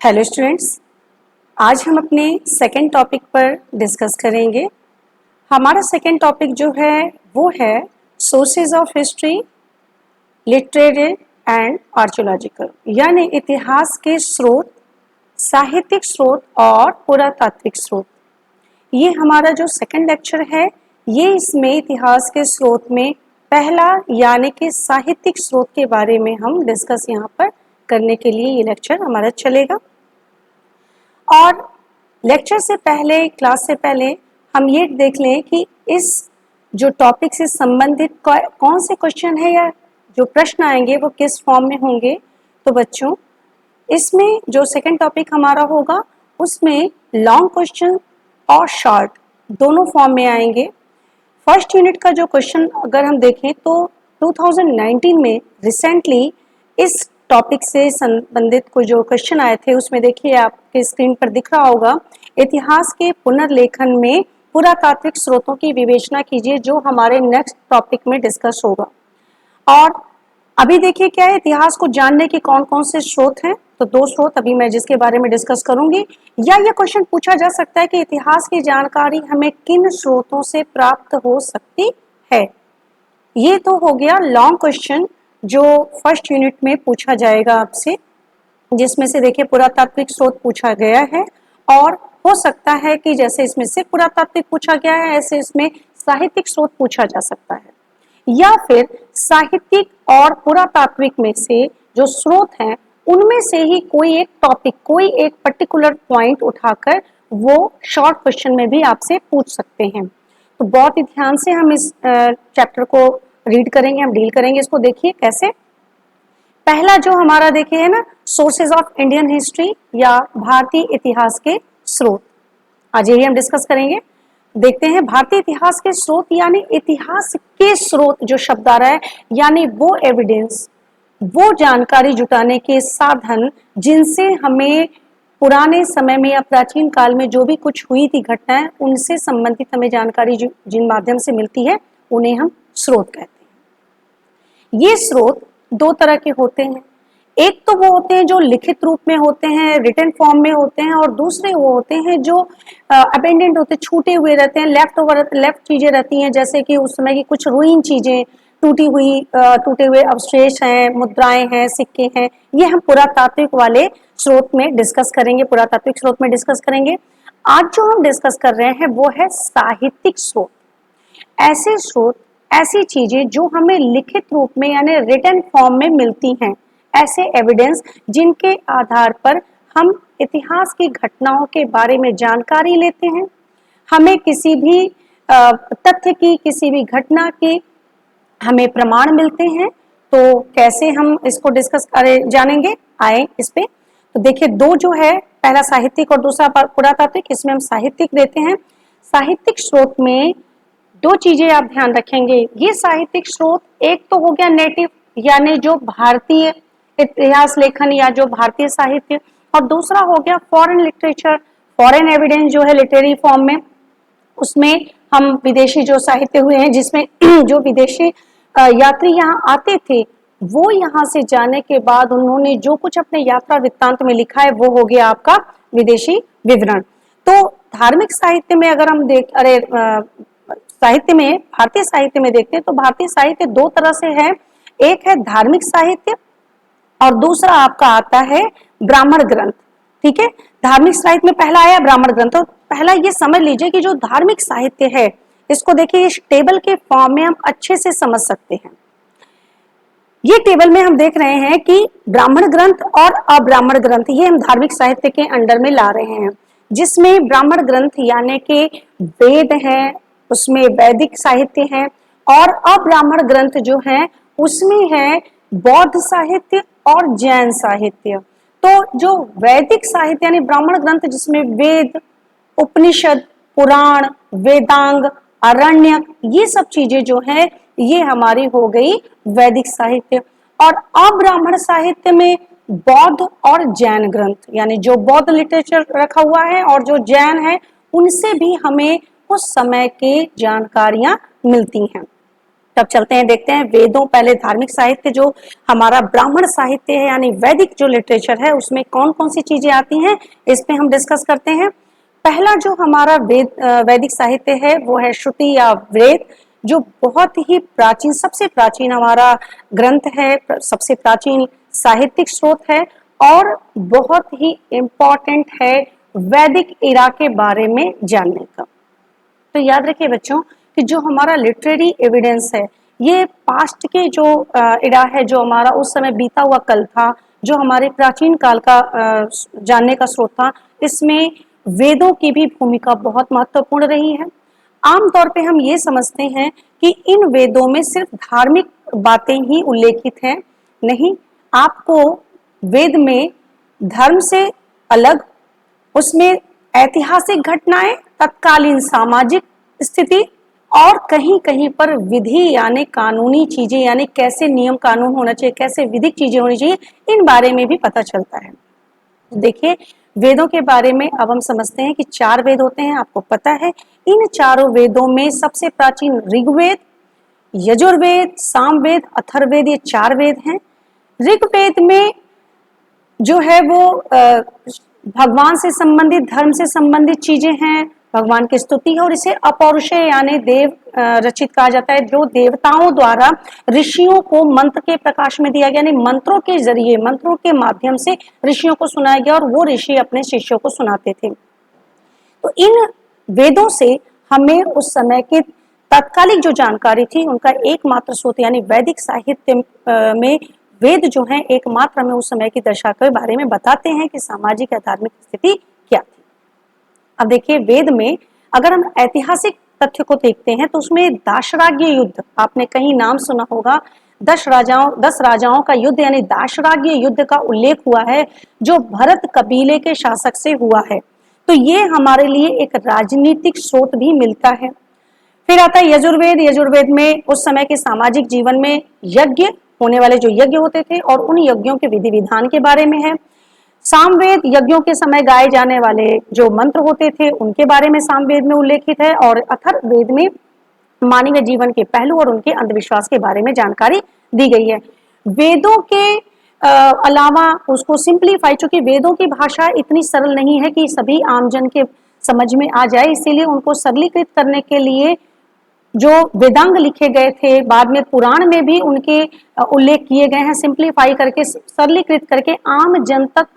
Hello students, आज हम अपने सेकेंड टॉपिक पर डिस्कस करेंगे। हमारा सेकेंड टॉपिक जो है वो है sources of history, literary and archaeological, यानी इतिहास के स्रोत, साहित्यिक स्रोत और पुरातात्विक स्रोत। ये हमारा जो सेकेंड लेक्चर है, ये इसमें इतिहास के स्रोत में पहला यानी कि साहित्यिक स्रोत के बारे में हम डिस्कस यहाँ पर करने के लिए ये लेक्चर हमारा चलेगा। और लेक्चर से पहले, क्लास से पहले हम ये देख लें कि इस जो टॉपिक से संबंधित कौन से क्वेश्चन है या जो प्रश्न आएंगे वो किस फॉर्म में होंगे। तो बच्चों, इसमें जो सेकंड टॉपिक हमारा होगा उसमें लॉन्ग क्वेश्चन और शॉर्ट दोनों फॉर्म में आएंगे। फर्स्ट यूनिट का जो क्वेश्चन अगर हम देखें तो 2019 में रिसेंटली इस टॉपिक से संबंधित कोई जो क्वेश्चन आए थे उसमें देखिए आपके स्क्रीन पर दिख रहा होगा, इतिहास के पुनर्लेखन में पुरातात्विक स्रोतों की विवेचना कीजिए, जो हमारे नेक्स्ट टॉपिक में डिस्कस होगा। और अभी देखिए क्या है, इतिहास को जानने के कौन कौन से स्रोत हैं। तो दो स्रोत अभी मैं जिसके बारे में डिस्कस करूंगी। या ये क्वेश्चन पूछा जा सकता है कि इतिहास की जानकारी हमें किन स्रोतों से प्राप्त हो सकती है। ये तो हो गया लॉन्ग क्वेश्चन जो फर्स्ट यूनिट में पूछा जाएगा आपसे, जिसमें से देखिए पुरातात्विक स्रोत पूछा गया है और हो सकता है कि जैसे इसमें से पुरातात्विक पूछा गया है ऐसे इसमें साहित्यिक स्रोत पूछा जा सकता है, या फिर साहित्यिक और पुरातात्विक में से जो स्रोत हैं उनमें से ही कोई एक टॉपिक, कोई एक पर्टिकुलर पॉइंट उठाकर वो शॉर्ट क्वेश्चन में भी आपसे पूछ सकते हैं। तो बहुत ही ध्यान से हम इस चैप्टर को रीड करेंगे, हम डील करेंगे इसको। देखिए कैसे, पहला जो हमारा देखिए है ना, सोर्सेज ऑफ इंडियन हिस्ट्री या भारतीय इतिहास के स्रोत, आज यही हम डिस्कस करेंगे। देखते हैं भारतीय इतिहास के स्रोत, यानी इतिहास के स्रोत जो शब्द आ रहा है, यानी वो एविडेंस, वो जानकारी जुटाने के साधन जिनसे हमें पुराने समय में या प्राचीन काल में जो भी कुछ हुई थी घटनाएं, उनसे संबंधित हमें जानकारी जिन माध्यम से मिलती है उन्हें हम स्रोत कहते हैं। ये स्रोत दो तरह के होते हैं, एक तो वो होते हैं जो लिखित रूप में होते हैं, रिटन फॉर्म में होते हैं, और दूसरे वो होते हैं जो अबेंडेंट होते हैं, छूटे हुए रहते हैं, लेफ्ट चीजें रहती हैं, जैसे कि उस समय की कुछ रूइन चीजें, टूटे हुए अवशेष हैं, मुद्राएं हैं, सिक्के हैं। ये हम पुरातात्विक वाले स्रोत में डिस्कस करेंगे, पुरातात्विक स्रोत में डिस्कस करेंगे। आज जो हम डिस्कस कर रहे हैं वो है साहित्यिक स्रोत। ऐसे स्रोत, ऐसी चीजें जो हमें लिखित रूप में यानी रिटन फॉर्म में मिलती हैं, ऐसे एविडेंस जिनके आधार पर हम इतिहास की घटनाओं के बारे में जानकारी लेते हैं। हमें किसी भी तथ्य की, किसी भी घटना की हमें प्रमाण मिलते हैं। तो कैसे हम इसको डिस्कस करें, जानेंगे, आए इस पे। तो देखिए दो जो है, पहला साहित्यिक और दूसरा पुरातात्विक, इसमें हम साहित्यिक देते हैं। साहित्यिक स्रोत में दो चीजें आप ध्यान रखेंगे। ये साहित्यिक स्रोत एक तो हो गया नेटिव, यानी जो भारतीय इतिहास लेखन या जो भारतीय साहित्य, और दूसरा हो गया फॉरेन लिटरेचर, फॉरेन एविडेंस जो है लिटरेरी फॉर्म में, उसमें हम विदेशी जो साहित्य हुए हैं, जिसमें जो विदेशी यात्री यहाँ आते थे, वो यहाँ से जाने के बाद उन्होंने जो कुछ अपने यात्रा वृत्तांत में लिखा है वो हो गया आपका विदेशी विवरण। तो धार्मिक साहित्य में अगर हम साहित्य में, भारतीय साहित्य में देखते हैं तो भारतीय साहित्य दो तरह से है, एक है धार्मिक साहित्य और दूसरा आपका आता है ब्राह्मण ग्रंथ। ठीक है, धार्मिक साहित्य में पहला आया ब्राह्मण ग्रंथ। तो पहला ये समझ लीजिए कि जो धार्मिक साहित्य है, इसको देखिए इस टेबल के फॉर्म में हम अच्छे से समझ सकते हैं। ये टेबल में हम देख रहे हैं कि ब्राह्मण ग्रंथ और अब्राह्मण ग्रंथ, ये हम धार्मिक साहित्य के अंडर में ला रहे हैं, जिसमें ब्राह्मण ग्रंथ यानी कि वेद है, उसमें वैदिक साहित्य है, और अब्राह्मण ग्रंथ जो है उसमें है बौद्ध साहित्य और जैन साहित्य। तो जो वैदिक साहित्य यानी ब्राह्मण ग्रंथ, जिसमें वेद, उपनिषद, पुराण, वेदांग, अरण्यक, ये सब चीजें जो है ये हमारी हो गई वैदिक साहित्य। और अब्राह्मण साहित्य में बौद्ध और जैन ग्रंथ, यानी जो बौद्ध लिटरेचर रखा हुआ है और जो जैन है, उनसे भी हमें उस समय की जानकारियां मिलती हैं। तब चलते हैं, देखते हैं वेदों, पहले धार्मिक साहित्य जो हमारा ब्राह्मण साहित्य है यानी वैदिक जो लिटरेचर है उसमें कौन कौन सी चीजें आती हैं, इस पे हम डिस्कस करते हैं। पहला जो हमारा वैदिक साहित्य है वो है श्रुति या वेद, जो बहुत ही प्राचीन, सबसे प्राचीन हमारा ग्रंथ है, सबसे प्राचीन साहित्यिक स्रोत है और बहुत ही इम्पोर्टेंट है वैदिक इरा के बारे में जानने का। तो याद रखिए बच्चों कि जो हमारा लिटरेरी एविडेंस है ये पास्ट के जो इरा है, जो हमारा उस समय बीता हुआ कल था, जो हमारे प्राचीन काल का जानने का स्रोत था, इसमें वेदों की भी भूमिका बहुत महत्वपूर्ण रही है। आमतौर पे हम ये समझते हैं कि इन वेदों में सिर्फ धार्मिक बातें ही उल्लेखित हैं, नहीं, आपको वेद में धर्म से अलग उसमें ऐतिहासिक घटनाएं, तत्कालीन सामाजिक स्थिति और कहीं कहीं पर विधि यानी कानूनी चीजें, यानी कैसे नियम कानून होना चाहिए, कैसे विधिक चीजें होनी चाहिए, इन बारे में भी पता चलता है। देखिए वेदों के बारे में अब हम समझते हैं कि 4 वेद होते हैं, आपको पता है। इन चारों वेदों में सबसे प्राचीन ऋग्वेद, यजुर्वेद, सामवेद, अथर्ववेद, ये 4 वेद हैं। ऋग्वेद में जो है वो भगवान से संबंधित, धर्म से संबंधित चीजें हैं, भगवान की स्तुति है और इसे अपौरुषेय यानी देव रचित कहा जाता है, जो देवताओं द्वारा ऋषियों को मंत्र के प्रकाश में दिया गया, यानी मंत्रों के जरिए, मंत्रों के माध्यम से ऋषियों को सुनाया गया और वो ऋषि अपने शिष्यों को सुनाते थे। तो इन वेदों से हमें उस समय की तात्कालिक जो जानकारी थी उनका एकमात्र स्रोत यानी वैदिक साहित्य में वेद जो है एकमात्र हमें उस समय की दशा के बारे में बताते हैं कि सामाजिक या धार्मिक स्थिति क्या थी। अब देखिए वेद में अगर हम ऐतिहासिक तथ्य को देखते हैं तो उसमें दाशराग्य युद्ध, आपने कहीं नाम सुना होगा, 10 राजाओं का युद्ध यानी दाशराग्य युद्ध का उल्लेख हुआ है जो भरत कबीले के शासक से हुआ है। तो ये हमारे लिए एक राजनीतिक स्रोत भी मिलता है। फिर आता है यजुर्वेद। यजुर्वेद में उस समय के सामाजिक जीवन में यज्ञ होने वाले जो यज्ञ होते थे और उन यज्ञों के विधि विधान के बारे में है। सामवेद यज्ञों के समय गाए जाने वाले जो मंत्र होते थे उनके बारे में सामवेद में उल्लेखित है और अथर्ववेद में मानवीय जीवन के पहलू और उनके अंधविश्वास के बारे में जानकारी दी गई है। वेदों के अलावा उसको सिंप्लीफाई, चूंकि वेदों की भाषा इतनी सरल नहीं है कि सभी आमजन के समझ में आ जाए, इसीलिए उनको सरलीकृत करने के लिए जो वेदांग लिखे गए थे, बाद में पुराण में भी उनके उल्लेख किए गए हैं, सिंप्लीफाई करके, सरलीकृत करके आम जन तक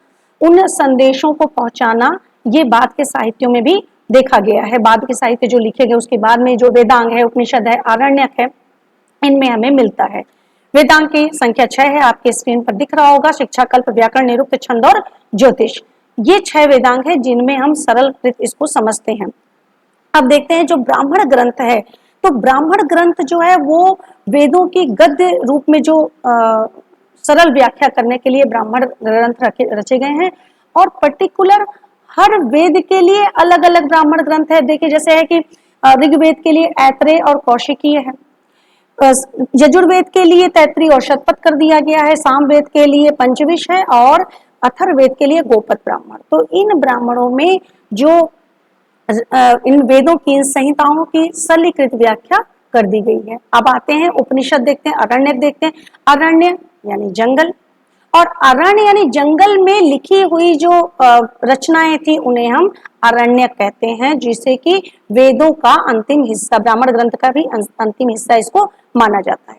उन संदेशों को पहुंचाना, ये बाद के साहित्यों में भी देखा गया है। बाद के साहित्य जो लिखे गए उसके बाद में जो वेदांग है, उपनिषद है, आरण्यक है, इनमें हमें मिलता है। वेदांग की संख्या 6 है, आपके स्क्रीन पर दिख रहा होगा, शिक्षा, कल्प, व्याकरण, निरुक्त, छंद और ज्योतिष। ये 6 वेदांग है जिनमें हम सरलकृत इसको समझते हैं। अब देखते हैं जो ब्राह्मण ग्रंथ है, तो ब्राह्मण ग्रंथ जो है वो वेदों की गद्य रूप में जो सरल व्याख्या करने के लिए ब्राह्मण ग्रंथ रचे गए हैं और पर्टिकुलर हर वेद के लिए अलग अलग ब्राह्मण ग्रंथ है। देखिए जैसे है कि ऋग्वेद के लिए ऐत्रेय और कौशिकीय है, यजुर्वेद के लिए तैत्रीय और शतपथ कर दिया गया है, सामवेद के लिए पंचविश है और अथर्ववेद के लिए गोपद ब्राह्मण। तो इन ब्राह्मणों में जो इन वेदों की, इन संहिताओं की सरलीकृत व्याख्या कर दी गई है। अब आते हैं उपनिषद देखते हैं, अरण्यक देखते हैं। अरण्य यानी जंगल और अरण्य यानी जंगल में लिखी हुई जो रचनाएं थी उन्हें हम अरण्यक कहते हैं, जिसे कि वेदों का अंतिम हिस्सा, ब्राह्मण ग्रंथ का भी अंतिम हिस्सा इसको माना जाता है।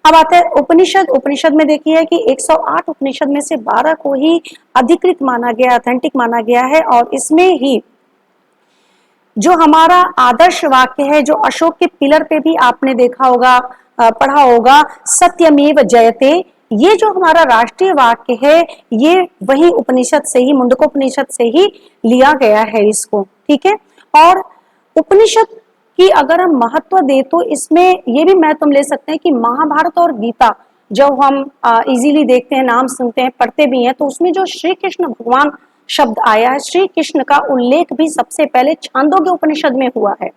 अब आता है उपनिषद। उपनिषद में देखिए कि 108 उपनिषद में से 12 को ही अधिकृत माना गया, ऑथेंटिक माना गया है और इसमें ही जो हमारा आदर्श वाक्य है, जो अशोक के पिलर पे भी आपने देखा होगा, पढ़ा होगा, सत्यमेव जयते, ये जो हमारा राष्ट्रीय वाक्य है ये वही उपनिषद से ही, मुंडकोपनिषद से ही लिया गया है इसको, ठीक है। और उपनिषद की अगर हम महत्व दे तो इसमें ये भी महत्व हम ले सकते हैं कि महाभारत और गीता जब हम इजीली देखते हैं, नाम सुनते हैं, पढ़ते भी हैं, तो उसमें जो श्री कृष्ण भगवान शब्द आया है, श्री कृष्ण का उल्लेख भी सबसे पहले छांदोग्य उपनिषद में हुआ है,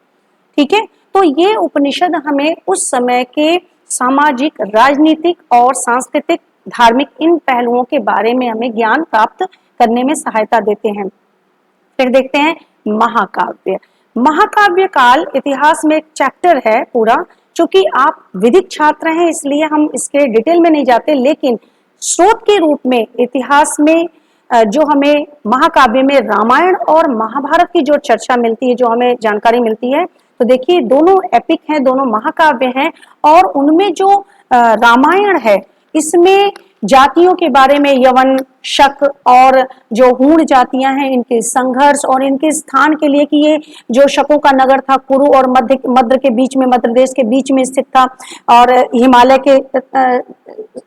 ठीक है। तो ये उपनिषद हमें उस समय के सामाजिक, राजनीतिक और सांस्कृतिक, धार्मिक इन पहलुओं के बारे में हमें ज्ञान प्राप्त करने में सहायता देते हैं। फिर देखते हैं महाकाव्य। महाकाव्य काल इतिहास में एक चैप्टर है पूरा चूंकि आप विधिक छात्र हैं इसलिए हम इसके डिटेल में नहीं जाते, लेकिन स्रोत के रूप में इतिहास में जो हमें महाकाव्य में रामायण और महाभारत की जो चर्चा मिलती है, जो हमें जानकारी मिलती है, तो देखिए दोनों एपिक हैं, दोनों महाकाव्य हैं, और उनमें जो रामायण है इसमें जातियों के बारे में, यवन, शक और जो हूण जातियां हैं इनके संघर्ष और इनके स्थान के लिए कि ये जो शकों का नगर था कुरु और मध्य के बीच में, मध्य देश के बीच में स्थित था, और हिमालय के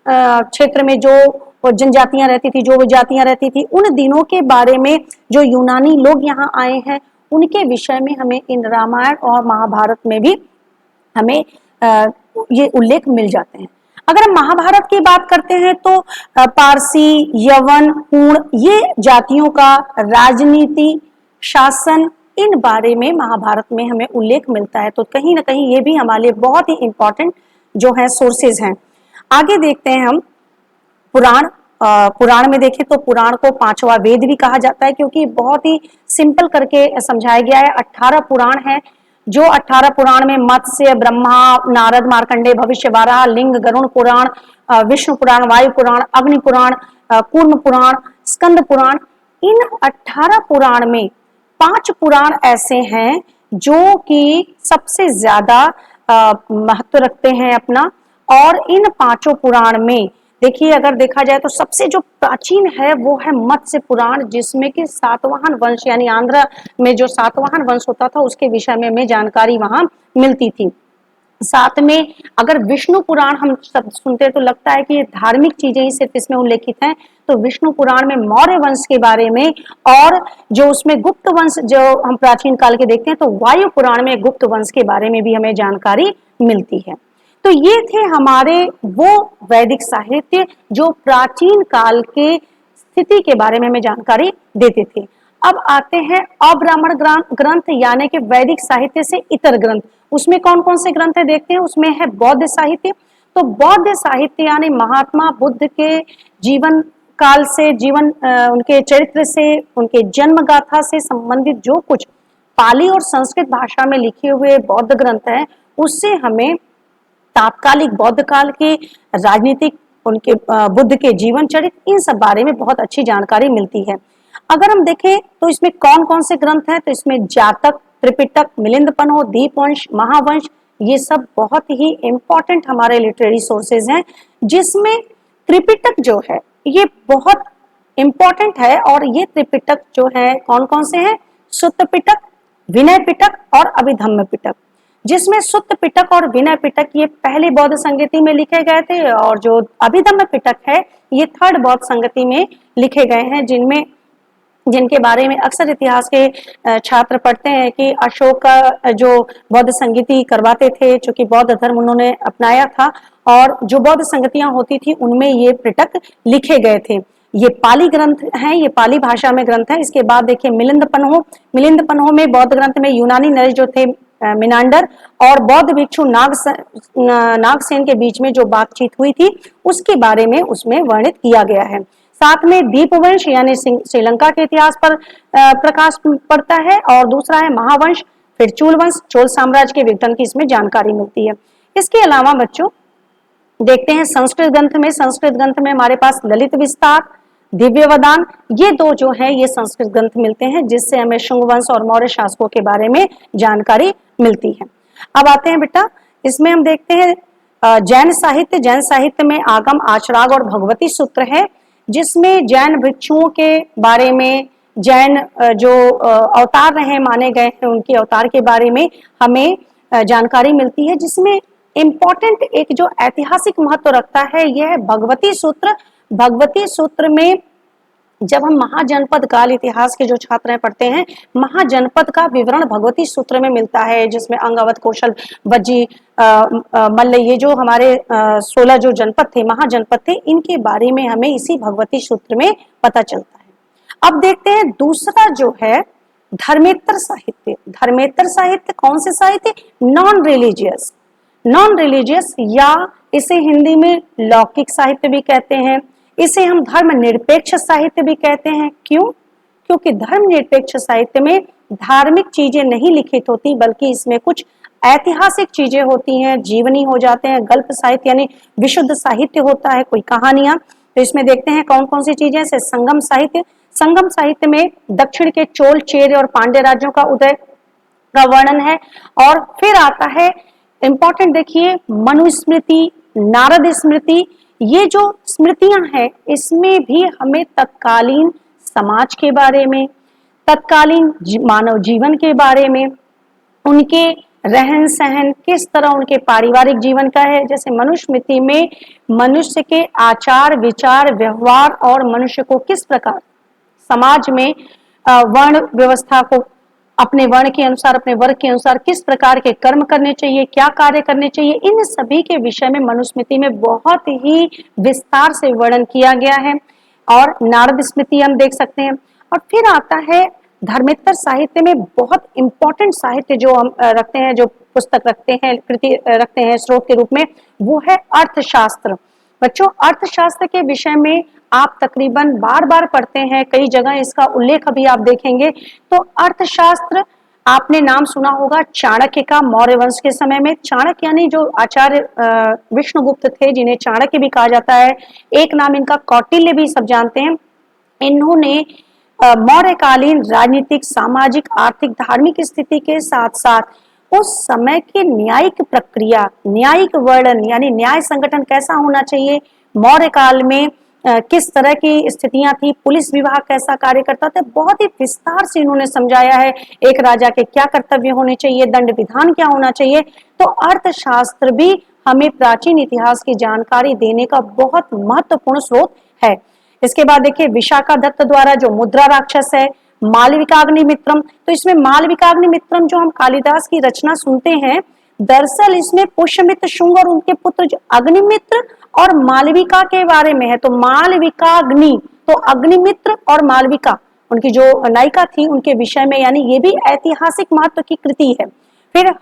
क्षेत्र में जो जनजातियां रहती थी, जो जातियां रहती थी, उन दिनों के बारे में जो यूनानी लोग यहाँ आए हैं उनके विषय में हमें इन रामायण और महाभारत में भी हमें ये उल्लेख मिल जाते हैं। अगर हम महाभारत की बात करते हैं तो पारसी, यवन, हूण ये जातियों का राजनीति, शासन, इन बारे में महाभारत में हमें उल्लेख मिलता है। तो कहीं ना कहीं ये भी हमारे लिए बहुत ही इंपॉर्टेंट जो है सोर्सेज हैं। आगे देखते हैं हम पुराण। पुराण में देखें तो पुराण को पांचवा वेद भी कहा जाता है, क्योंकि बहुत ही सिंपल करके समझाया गया है। 18 पुराण है, जो 18 पुराण में मत्स्य, ब्रह्मा, नारद, मार्कंडेय, भविष्य, वाराह, लिंग, गरुण पुराण, विष्णु पुराण, वायु पुराण, अग्नि पुराण, कूर्म पुराण, स्कंद पुराण, इन 18 पुराण में 5 पुराण ऐसे हैं जो कि सबसे ज्यादा महत्व रखते हैं अपना। और इन 5 पुराण में देखिए, अगर देखा जाए तो सबसे जो प्राचीन है वो है मत्स्य पुराण, जिसमें कि सातवाहन वंश यानी आंध्र में जो सातवाहन वंश होता था उसके विषय में हमें जानकारी वहां मिलती थी। साथ में अगर विष्णु पुराण हम सब सुनते हैं तो लगता है कि ये धार्मिक चीजें ही सिर्फ इसमें उल्लेखित हैं, तो विष्णु पुराण में मौर्य वंश के बारे में, और जो उसमें गुप्त वंश जो हम प्राचीन काल के देखते हैं तो वायु पुराण में गुप्त वंश के बारे में भी हमें जानकारी मिलती है। तो ये थे हमारे वो वैदिक साहित्य जो प्राचीन काल के स्थिति के बारे में हमें जानकारी देते थे। अब आते हैं अब्राह्मण ग्रंथ यानी कि वैदिक साहित्य से इतर ग्रंथ। उसमें कौन कौन से ग्रंथ है देखते हैं। उसमें है बौद्ध साहित्य। तो बौद्ध साहित्य यानी महात्मा बुद्ध के जीवन काल से, उनके चरित्र से, उनके जन्म गाथा से संबंधित जो कुछ पाली और संस्कृत भाषा में लिखे हुए बौद्ध ग्रंथ हैं, उससे हमें तात्कालिक बौद्ध काल के राजनीतिक, उनके बुद्ध के जीवन चरित्र, इन सब बारे में बहुत अच्छी जानकारी मिलती है। अगर हम देखें तो इसमें कौन कौन से ग्रंथ हैं, तो इसमें जातक, त्रिपिटक, मिलिंदपन्हो, दीपवंश, महावंश, ये सब बहुत ही इंपॉर्टेंट हमारे लिटरेरी सोर्सेज हैं। जिसमें त्रिपिटक जो है ये बहुत इंपॉर्टेंट है, और ये त्रिपिटक जो है कौन कौन से हैं, सुत्त पिटक, विनय पिटक और अभिधम्म पिटक। जिसमें सुत्त पिटक और विनय पिटक ये पहले बौद्ध संगति में लिखे गए थे, और जो अभिधम्म पिटक है ये थर्ड बौद्ध संगति में लिखे गए हैं, जिनके बारे में अक्सर इतिहास के छात्र पढ़ते हैं कि अशोक का जो बौद्ध संगति करवाते थे, चूंकि बौद्ध धर्म उन्होंने अपनाया था, और जो बौद्ध संगतियां होती थी उनमें ये पिटक लिखे गए थे। ये पाली ग्रंथ हैं, ये पाली भाषा में ग्रंथ है। इसके बाद देखिए मिलिंदपन्हो में बौद्ध ग्रंथ में यूनानी नरेश जो थे मिनांडर और बौद्ध भिक्षु नागसेन के बीच में जो बातचीत हुई थी उसके बारे में उसमें वर्णित किया गया है। साथ में दीपवंश यानी श्रीलंका के इतिहास पर प्रकाश पड़ता है, और दूसरा है महावंश, फिर चूल वंश, चोल साम्राज्य के विघटन की इसमें जानकारी मिलती है। इसके अलावा बच्चों देखते हैं संस्कृत ग्रंथ में हमारे पास ललित विस्तार, दिव्यवदान, ये दो जो है ये संस्कृत ग्रंथ मिलते हैं, जिससे हमें शुंग वंश और मौर्य शासकों के बारे में जानकारी मिलती है। अब आते हैं बेटा, इसमें हम देखते हैं जैन साहित्य में आगम, आचराग और भगवती सूत्र है, जिसमें जैन भिक्षुओं के बारे में, जैन जो अवतार रहे माने गए हैं उनके अवतार के बारे में हमें जानकारी मिलती है। जिसमें इम्पोर्टेंट एक जो ऐतिहासिक महत्व रखता है यह है भगवती सूत्र। भगवती सूत्र में जब हम महाजनपद काल इतिहास के जो छात्र हैं पढ़ते हैं, महाजनपद का विवरण भगवती सूत्र में मिलता है, जिसमें अंगवत, कौशल, वज्जी, मल्ल, ये जो हमारे 16 जो जनपद थे, महाजनपद थे, इनके बारे में हमें इसी भगवती सूत्र में पता चलता है। अब देखते हैं दूसरा जो है धर्मेतर साहित्य कौन से साहित्य, नॉन रिलीजियस या इसे हिंदी में लौकिक साहित्य भी कहते हैं। इसे हम धर्म निरपेक्ष साहित्य भी कहते हैं। क्यों? क्योंकि धर्म निरपेक्ष साहित्य में धार्मिक चीजें नहीं लिखित होती, बल्कि इसमें कुछ ऐतिहासिक चीजें होती हैं, जीवनी हो जाते हैं, गल्प साहित्य यानी विशुद्ध साहित्य होता है, कोई कहानियां। तो इसमें देखते हैं कौन कौन सी चीजें। जैसे संगम साहित्य, संगम साहित्य में दक्षिण के चोल, चेर और पांड्य राज्यों का उदय का वर्णन है। और फिर आता है इंपॉर्टेंट, देखिए, मनुस्मृति, नारद स्मृति। ये जो स्मृतियां हैं इसमें भी हमें तत्कालीन समाज के बारे में, तत्कालीन मानव जीवन के बारे में, उनके रहन सहन किस तरह उनके पारिवारिक जीवन का है। जैसे मनुस्मृति में मनुष्य के आचार विचार व्यवहार और मनुष्य को किस प्रकार समाज में वर्ण व्यवस्था को अपने वर्ण के अनुसार, अपने वर्ग के अनुसार किस प्रकार के कर्म करने चाहिए, क्या कार्य करने चाहिए, इन सभी के विषय में मनुस्मृति में बहुत ही विस्तार से वर्णन किया गया है। और नारद स्मृति हम देख सकते हैं। और फिर आता है धर्मेतर साहित्य में बहुत इंपॉर्टेंट साहित्य जो हम रखते हैं, जो पुस्तक रखते हैं, कृति रखते हैं स्रोत के रूप में, वो है अर्थशास्त्र। बच्चों, अर्थशास्त्र के विषय में आप तकरीबन बार बार पढ़ते हैं, कई जगह इसका उल्लेख अभी आप देखेंगे। तो अर्थशास्त्र, आपने नाम सुना होगा चाणक्य का, मौर्य वंश के समय में। चाणक्य यानी जो आचार्य विष्णुगुप्त थे, जिन्हें चाणक्य भी कहा जाता है, एक नाम इनका कौटिल्य भी सब जानते हैं। इन्होंने मौर्यकालीन राजनीतिक, सामाजिक, आर्थिक, धार्मिक स्थिति के साथ साथ उस समय की न्यायिक प्रक्रिया, न्यायिक वर्णन यानी न्याय संगठन कैसा होना चाहिए, मौर्य काल में किस तरह की स्थितियां थी, पुलिस विभाग कैसा कार्य करता था, बहुत ही विस्तार से इन्होंने समझाया है। एक राजा के क्या कर्तव्य होने चाहिए, दंड विधान क्या होना चाहिए। तो अर्थशास्त्र भी हमें प्राचीन इतिहास की जानकारी देने का बहुत महत्वपूर्ण स्रोत है। इसके बाद देखिए विशाखादत्त द्वारा जो मुद्रा राक्षस है, मालविकाग्निमित्रम। तो इसमें मालविकाग्निमित्रम जो हम कालिदास की रचना सुनते हैं, दरअसल इसमें पुष्यमित्र शुंग और उनके पुत्र जो अग्निमित्र और मालविका के बारे में है। तो मालविकाग्नि, तो अग्निमित्र और मालविका उनकी जो नायिका थी उनके विषय में, यानी ये भी ऐतिहासिक महत्व की कृति है। फिर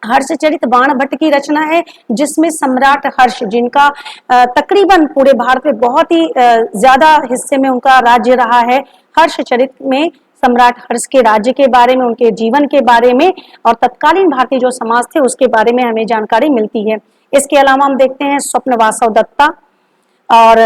हर्षचरित बाण भट्ट की रचना है, जिसमें सम्राट हर्ष, जिनका तकरीबन पूरे भारत में बहुत ही ज्यादा हिस्से में उनका राज्य रहा है, हर्षचरित में सम्राट हर्ष के राज्य के बारे में, उनके जीवन के बारे में और तत्कालीन भारतीय जो समाज थे उसके बारे में हमें जानकारी मिलती है। इसके अलावा हम देखते हैं स्वप्न वासव दत्ता और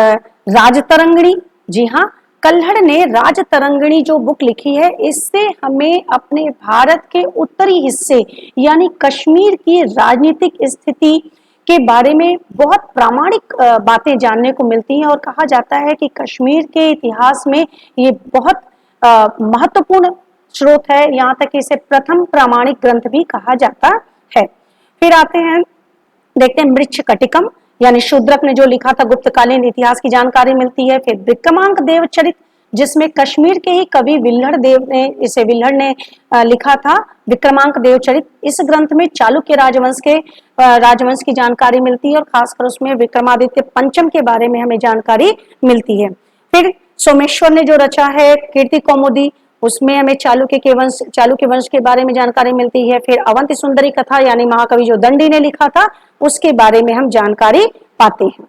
राजतरंगिणी। जी हाँ, कल्हड़ ने राजतरंगिणी जो बुक लिखी है, इससे हमें अपने भारत के उत्तरी हिस्से यानी कश्मीर की राजनीतिक स्थिति के बारे में बहुत प्रामाणिक बातें जानने को मिलती हैं। और कहा जाता है कि कश्मीर के इतिहास में ये बहुत महत्वपूर्ण स्रोत है, यहाँ तक कि इसे प्रथम प्रामाणिक ग्रंथ भी कहा जाता है। फिर आते हैं, देखते हैं मृच्छकटिकम यानी शूद्रक ने जो लिखा था, गुप्तकालीन इतिहास की जानकारी मिलती है। फिर विक्रमांक देव चरित, जिसमें कश्मीर के ही कवि विल्हड़ देव ने, इसे विल्हड़ ने लिखा था, विक्रमांक देव चरित। इस ग्रंथ में चालुक्य राजवंश की जानकारी मिलती है और खासकर उसमें विक्रमादित्य पंचम के बारे में हमें जानकारी मिलती है। फिर सोमेश्वर ने जो रचा है कीर्ति कौमुदी, उसमें हमें चालुक्य वंश के बारे में जानकारी मिलती है। फिर अवंती सुंदरी कथा यानी महाकवि जो दंडी ने लिखा था उसके बारे में हम जानकारी पाते हैं।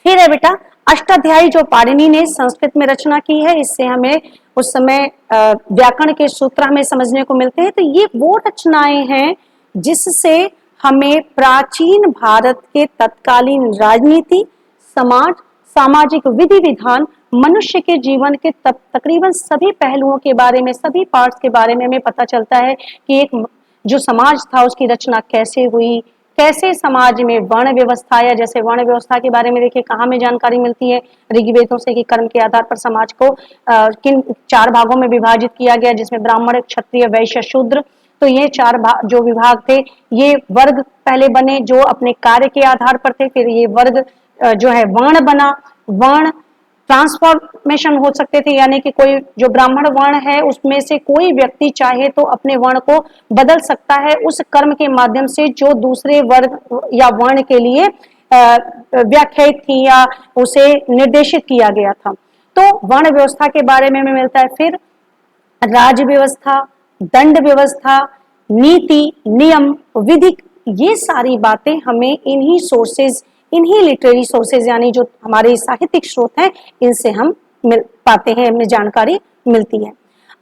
फिर है बेटा अष्टाध्यायी जो पाणिनि ने संस्कृत में रचना की है, इससे हमें उस समय व्याकरण के सूत्र हमें समझने को मिलते हैं। तो ये वो रचनाएं हैं जिससे हमें प्राचीन भारत के तत्कालीन राजनीति, समाज, सामाजिक विधि विधान, मनुष्य के जीवन के तकरीबन सभी पहलुओं के बारे में, सभी पार्ट्स के बारे में हमें पता चलता है कि एक जो समाज था उसकी रचना कैसे हुई, कैसे समाज में वर्ण व्यवस्था, या जैसे वर्ण व्यवस्था के बारे में देखिए कहाँ में जानकारी मिलती है, ऋग्वेदों से कि कर्म के आधार पर समाज को किन 4 भागों में विभाजित किया गया, जिसमें ब्राह्मण, क्षत्रिय, वैश्य, शूद्र। तो ये 4 जो विभाग थे, ये वर्ग पहले बने जो अपने कार्य के आधार पर थे। फिर ये वर्ग जो है वर्ण बना, वर्ण ट्रांसफॉर्मेशन हो सकते थे, यानी कि कोई जो ब्राह्मण वर्ण है उसमें से कोई व्यक्ति चाहे तो अपने वर्ण को बदल सकता है उस कर्म के माध्यम से जो दूसरे वर्ग या वर्ण के लिए व्याख्यायित थी या उसे निर्देशित किया गया था। तो वर्ण व्यवस्था के बारे में हमें मिलता है। फिर राज व्यवस्था, दंड व्यवस्था, नीति, नियम, विधिक, ये सारी बातें हमें इन्हीं सोर्सेज, इन्हीं लिटरेरी सोर्सेज यानी जो हमारे साहित्यिक स्रोत हैं, इनसे हम मिल पाते हैं, हमें जानकारी मिलती है।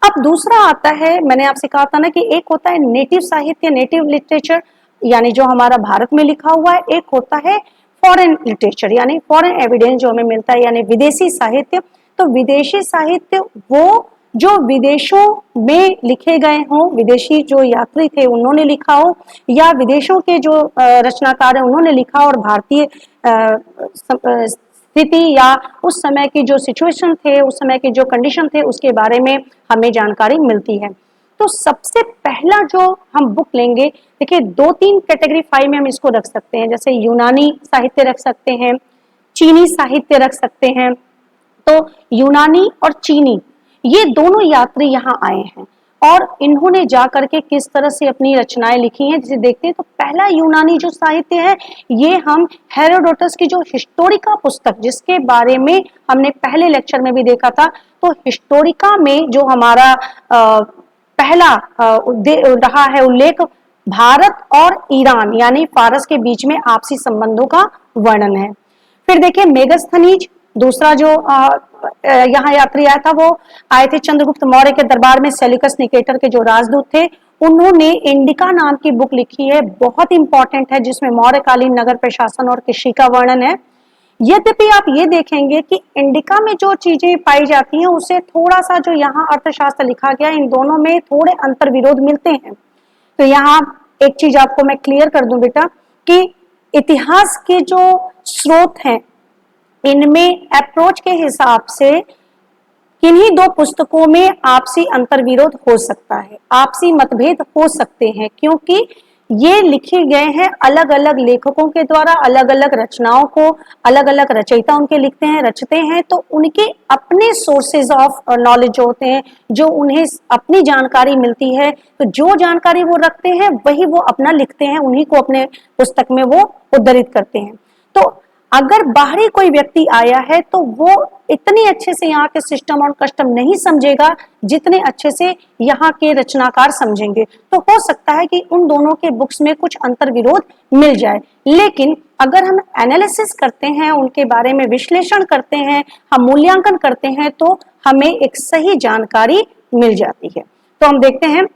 अब दूसरा आता है, मैंने आपसे कहा था ना कि एक होता है नेटिव साहित्य, नेटिव लिटरेचर, यानी जो हमारा भारत में लिखा हुआ है, एक होता है फॉरेन लिटरेचर यानी फॉरेन एविडेंस जो हमें मिलता है, यानी विदेशी साहित्य। तो विदेशी साहित्य वो जो विदेशों में लिखे गए हों, विदेशी जो यात्री थे उन्होंने लिखा हो, या विदेशों के जो रचनाकार हैं उन्होंने लिखा, और भारतीय स्थिति या उस समय की जो सिचुएशन थे, उस समय के जो कंडीशन थे, उसके बारे में हमें जानकारी मिलती है। तो सबसे पहला जो हम बुक लेंगे, देखिए 2-3 कैटेगरी 5 में हम इसको रख सकते हैं, जैसे यूनानी साहित्य रख सकते हैं, चीनी साहित्य रख सकते हैं। तो यूनानी और चीनी ये दोनों यात्री यहाँ आए हैं और इन्होंने जाकर के किस तरह से अपनी रचनाएं लिखी हैं, जिसे देखते हैं। तो पहला यूनानी जो साहित्य है, ये हम हेरोडोटस की जो हिस्टोरिका पुस्तक, जिसके बारे में हमने पहले लेक्चर में भी देखा था, तो हिस्टोरिका में जो हमारा पहला रहा है उल्लेख, भारत और ईरान यानी फारस के बीच में आपसी संबंधों का वर्णन है। फिर देखिए मेगस्थनीज, दूसरा जो यहाँ यात्री आया था, वो आए थे चंद्रगुप्त मौर्य के दरबार में, सेल्यूकस निकेटर के जो राजदूत थे, उन्होंने इंडिका नाम की बुक लिखी है, बहुत इंपॉर्टेंट है, जिसमें मौर्यकालीन नगर प्रशासन और कृषि का वर्णन है। यद्यपि आप ये देखेंगे कि इंडिका में जो चीजें पाई जाती हैं, उससे थोड़ा सा जो यहाँ अर्थशास्त्र लिखा गया, इन दोनों में थोड़े अंतर विरोध मिलते हैं। तो यहाँ एक चीज आपको मैं क्लियर कर दूं बेटा, कि इतिहास के जो स्रोत हैं, इनमें अप्रोच के हिसाब से किन्हीं दो पुस्तकों में आपसी अंतर विरोध हो सकता है, आपसी मतभेद हो सकते हैं, क्योंकि ये लिखे गए हैं अलग अलग लेखकों के द्वारा, अलग अलग रचनाओं को अलग अलग रचयिता उनके लिखते हैं, रचते हैं, तो उनके अपने सोर्सेज ऑफ नॉलेज जो होते हैं, जो उन्हें अपनी जानकारी मिलती है, तो जो जानकारी वो रखते हैं वही वो अपना लिखते हैं, उन्हीं को अपने पुस्तक में वो उद्धृत करते हैं। तो अगर बाहरी कोई व्यक्ति आया है तो वो इतनी अच्छे से यहाँ के सिस्टम और कस्टम नहीं समझेगा जितने अच्छे से यहाँ के रचनाकार समझेंगे। तो हो सकता है कि उन दोनों के बुक्स में कुछ अंतर विरोध मिल जाए, लेकिन अगर हम एनालिसिस करते हैं, उनके बारे में विश्लेषण करते हैं, हम मूल्यांकन करते हैं, तो हमें एक सही जानकारी मिल जाती है। तो हम देखते हैं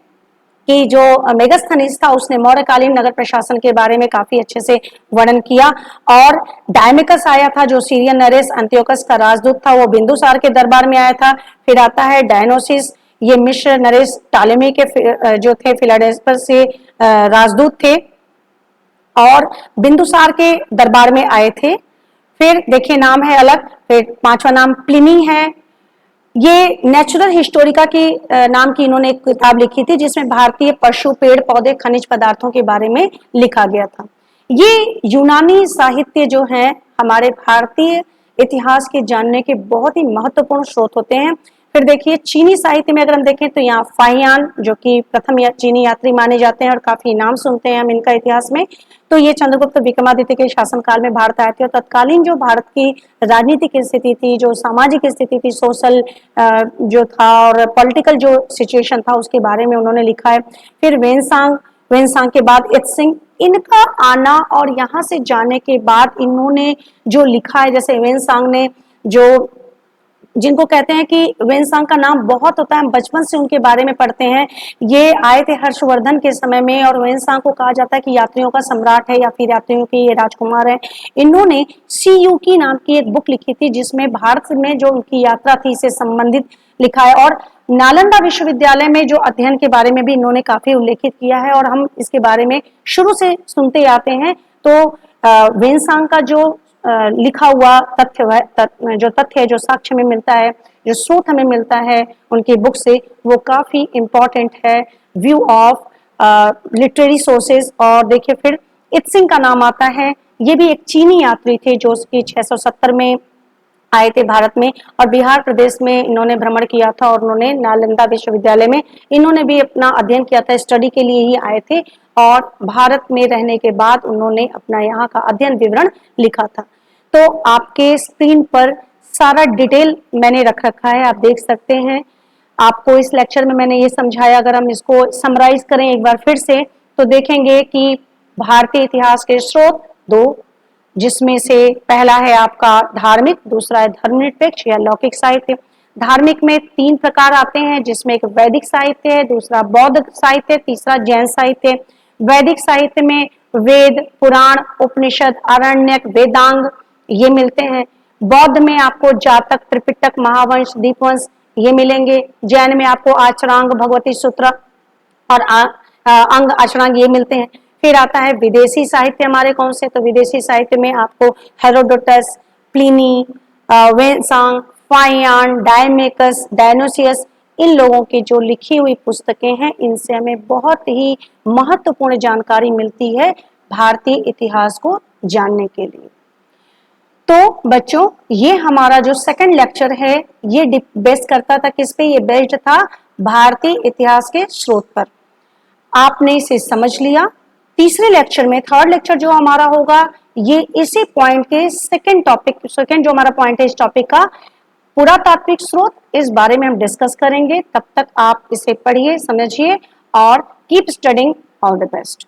कि जो मेगस्थनीज था, उसने मौर्यकालीन नगर प्रशासन के बारे में काफी अच्छे से वर्णन किया, और डायमिकस आया था, जो सीरियन नरेस अंत्योकस का राजदूत था, वो बिंदुसार के दरबार में आया था। फिर आता है डायनोसिस, ये मिस्र नरेस टालेमी के जो थे फिलाडेल्फस से राजदूत थे और बिंदुसार के दरबार में आए थे। फिर देखिए नाम है अलग। फिर 5वां नाम प्लिनी है, ये नेचुरल हिस्टोरिका की नाम की इन्होंने एक किताब लिखी थी, जिसमें भारतीय पशु, पेड़ पौधे, खनिज पदार्थों के बारे में लिखा गया था। ये यूनानी साहित्य जो है हमारे भारतीय इतिहास के जानने के बहुत ही महत्वपूर्ण स्रोत होते हैं। फिर देखिए चीनी साहित्य में अगर हम देखें तो यहाँ फाहियान, जो कि प्रथम चीनी यात्री माने जाते हैं और काफी नाम सुनते हैं हम इनका इतिहास में, तो ये चंद्रगुप्त विक्रमादित्य के शासनकाल में भारत आए थे, और तत्कालीन जो भारत की राजनीतिक स्थिति थी, जो सामाजिक स्थिति थी, सोशल जो था और पॉलिटिकल जो सिचुएशन था, उसके बारे में उन्होंने लिखा है। फिर वेनसांग के बाद इत्सिंग, इनका आना और यहाँ से जाने के बाद इन्होंने जो लिखा है, जैसे वेनसांग ने जो, जिनको कहते हैं कि वेनसांग का नाम बहुत होता है, हम बचपन से उनके बारे में पढ़ते हैं, ये आए थे हर्षवर्धन के समय में, और वेनसांग को कहा जाता है कि यात्रियों का सम्राट है या फिर यात्रियों के ये राजकुमार है। इन्होंने सीयूकी नाम की एक बुक लिखी थी, जिसमें भारत में जो उनकी यात्रा थी से संबंधित लिखा है, और नालंदा विश्वविद्यालय में जो अध्ययन के बारे में भी इन्होंने काफी उल्लेखित किया है, और हम इसके बारे में शुरू से सुनते आते हैं। तो वेनसांग का जो लिखा हुआ जो तथ्य है, जो साक्ष्य में मिलता है, जो स्रोत हमें मिलता है उनकी बुक से, वो काफी इंपॉर्टेंट है व्यू ऑफ लिटरेरी सोर्सेज। और देखिए फिर इत्सिंग का नाम आता है, ये भी एक चीनी यात्री थे जो उसकी 670 में आए थे भारत में, और बिहार प्रदेश में इन्होंने भ्रमण किया था, और उन्होंने नालंदा विश्वविद्यालय में इन्होंने भी अपना अध्ययन किया था, स्टडी के लिए ही आए थे, और भारत में रहने के बाद उन्होंने अपना यहाँ का अध्ययन विवरण लिखा था। तो आपके स्क्रीन पर सारा डिटेल मैंने रख रखा है, आप देख सकते हैं। आपको इस लेक्चर में मैंने ये समझाया, अगर हम इसको समराइज करें एक बार फिर से, तो देखेंगे कि भारतीय इतिहास के स्रोत 2, जिसमें से पहला है आपका धार्मिक, दूसरा है धर्मनिरपेक्ष या लौकिक साहित्य। धार्मिक में 3 प्रकार आते हैं, जिसमें एक वैदिक साहित्य है, दूसरा बौद्ध साहित्य, तीसरा जैन साहित्य। वैदिक साहित्य में वेद, पुराण, उपनिषद, आरण्यक, वेदांग ये मिलते हैं। बौद्ध में आपको जातक, त्रिपिटक, महावंश, दीपवंश ये मिलेंगे। जैन में आपको आचरांग, भगवती सूत्र और अंग आचरांग ये मिलते हैं। फिर आता है विदेशी साहित्य हमारे कौन से, तो विदेशी साहित्य में आपको हेरोडोटस, प्लिनी, वेन्सांग, फाइयान, डायमेकस, डायनोसियस इन लोगों की जो लिखी हुई पुस्तकें हैं, इनसे हमें बहुत ही महत्वपूर्ण जानकारी मिलती है भारतीय इतिहास को जानने के लिए। तो बच्चों, ये हमारा जो सेकंड लेक्चर है ये बेस करता था किस पे, ये बेस्ड था भारतीय इतिहास के स्रोत पर। आपने इसे समझ लिया। तीसरे लेक्चर में, थर्ड लेक्चर जो हमारा होगा, ये इसी पॉइंट के सेकंड जो हमारा पॉइंट है इस टॉपिक का, पुरातात्विक स्रोत, इस बारे में हम डिस्कस करेंगे। तब तक आप इसे पढ़िए, समझिए और keep studying. All the best.